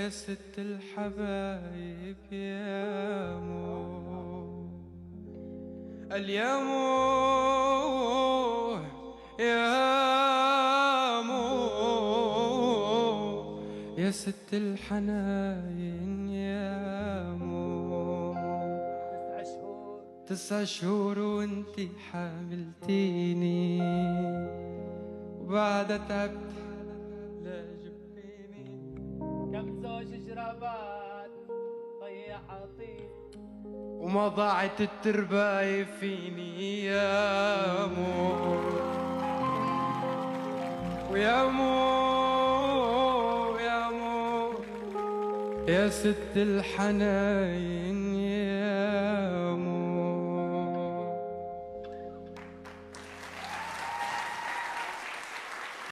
يا ست الحبايب يا مو اليمو يا مو يا ست الحناين يا مو 9 شهور وانتي حاملتيني وبعدها تعبت لا جبتيني كم زوج جرابات ضيعتي وما ضاعت الترباية فيني يا مو ويا مو يا مو يا ست الحناين يا مو